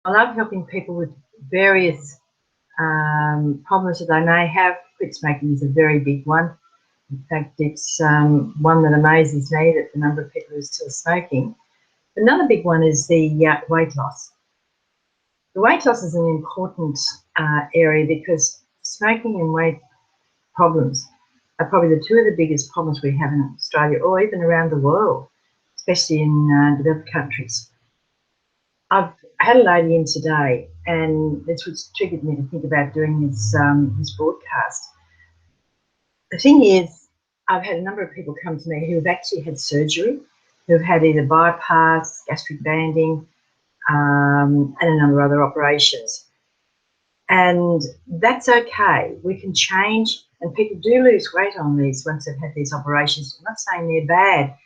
I love helping people with various problems that they may have. Quit smoking is a very big one. In fact, it's one that amazes me, that the number of people who are still smoking. Another big one is the weight loss. The weight loss is an important area because smoking and weight problems are probably the two of the biggest problems we have in Australia or even around the world, especially in developed countries. I've had a lady in today, and that's what's triggered me to think about doing this broadcast. The thing is, I've had a number of people come to me who have actually had surgery, who've had either bypass, gastric banding, and a number of other operations. And that's okay. We can change, and people do lose weight on these once they've had these operations. I'm not saying they're bad.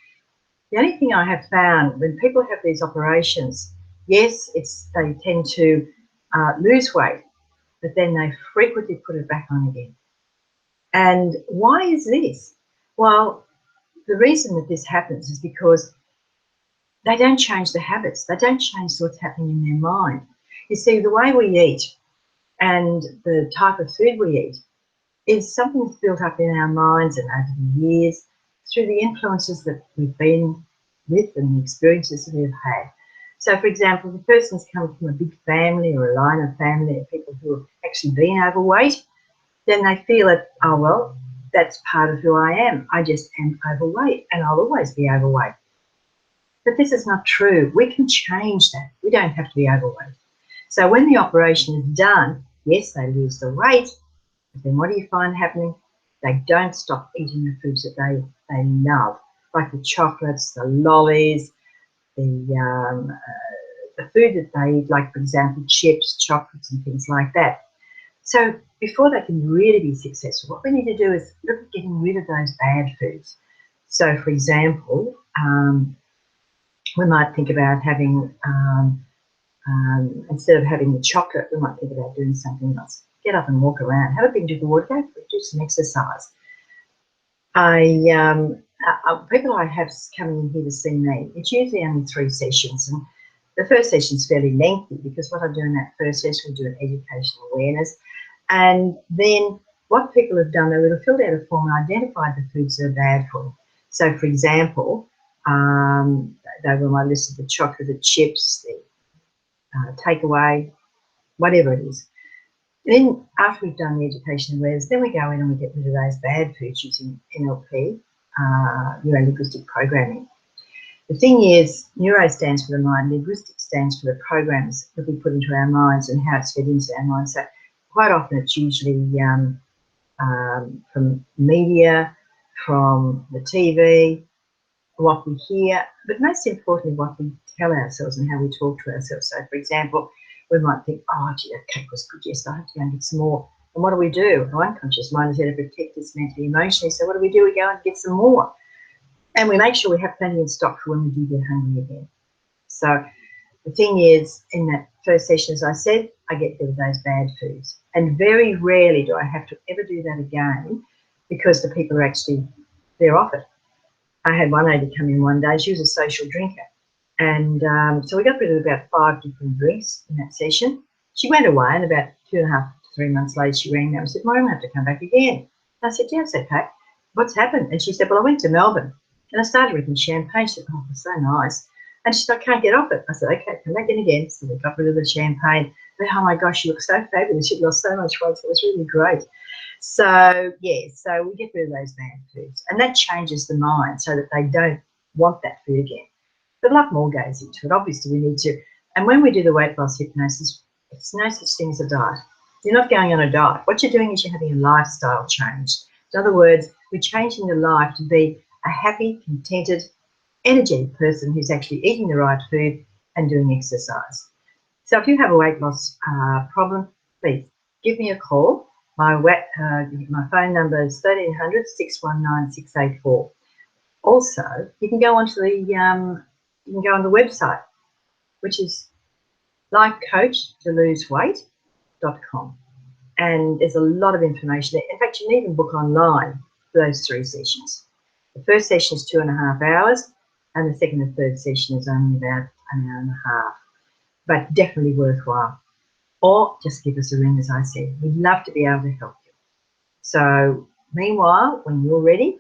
The only thing I have found when people have these operations, yes, they tend to lose weight, but then they frequently put it back on again. And why is this? Well, the reason that this happens is because they don't change the habits. They don't change what's happening in their mind. You see, the way we eat and the type of food we eat is something that's built up in our minds and over the years through the influences that we've been with and the experiences that we've had. So, for example, if a person's come from a big family or a line of family of people who have actually been overweight, then they feel that, oh, well, that's part of who I am. I just am overweight and I'll always be overweight. But this is not true. We can change that. We don't have to be overweight. So when the operation is done, yes, they lose the weight, but then what do you find happening? They don't stop eating the foods that they love, like the chocolates, the lollies, the food that they eat, like, for example, chips, chocolates and things like that. So before they can really be successful, what we need to do is look at getting rid of those bad foods. So, for example, we might think about having, instead of having the chocolate, we might think about doing something else. Get up and walk around, have a big drink of water, go do some exercise. People I have coming in here to see me, it's usually only 3 sessions, and the first session is fairly lengthy because what I do in that first session, we do an educational awareness, and then what people have done, they would have filled out a form and identified the foods that are bad for them. So, for example, they were on my list of the chocolate, the chips, the takeaway, whatever it is. Then after we've done the education awareness, then we go in and we get rid of those bad foods using NLP, neuro-linguistic programming. The thing is, neuro stands for the mind, linguistic stands for the programs that we put into our minds and how it's fed into our minds. So quite often it's usually from media, from the TV, what we hear, but most importantly what we tell ourselves and how we talk to ourselves. So, for example, we might think, oh, gee, that cake was good yesterday, I have to go and get some more. And what do? Our unconscious mind is there to protect us mentally, emotionally. So what do? We go and get some more. And we make sure we have plenty in stock for when we do get hungry again. So the thing is, in that first session, as I said, I get rid of those bad foods. And very rarely do I have to ever do that again because the people are actually, they're off it. I had one lady come in one day, she was a social drinker. And so we got rid of about 5 different drinks in that session. She went away, and about 2.5 to 3 months later, she rang me and said, Maureen, I have to come back again. And I said, yeah, it's okay. What's happened? And she said, well, I went to Melbourne and I started drinking champagne. She said, oh, it's so nice. And she said, I can't get off it. I said, okay, come back in again. So we got rid of the champagne. But, oh my gosh, she looked so fabulous. She'd lost so much weight. So it was really great. So, yeah, so we get rid of those bad foods. And that changes the mind so that they don't want that food again. But a lot more goes into it. Obviously, we need to. And when we do the weight loss hypnosis, it's no such thing as a diet. You're not going on a diet. What you're doing is you're having a lifestyle change. In other words, we're changing your life to be a happy, contented, energetic person who's actually eating the right food and doing exercise. So if you have a weight loss problem, please give me a call. My phone number is 1300 619 684. Also, you can go onto the on the website, which is lifecoachtoloseweight.com, and there's a lot of information there. In fact, you can even book online for those 3 sessions. The first session is 2.5 hours, and the second and third session is only about an hour and a half. but definitely worthwhile. Or just give us a ring, as I said. We'd love to be able to help you. So meanwhile, when you're ready,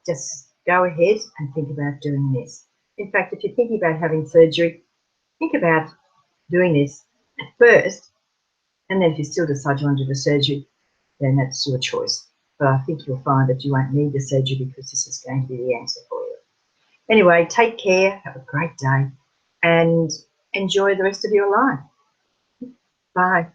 just go ahead and think about doing this. In fact, if you're thinking about having surgery, think about doing this at first, and then if you still decide you want to do the surgery, then that's your choice. But I think you'll find that you won't need the surgery because this is going to be the answer for you. Anyway, take care, have a great day, and enjoy the rest of your life. Bye.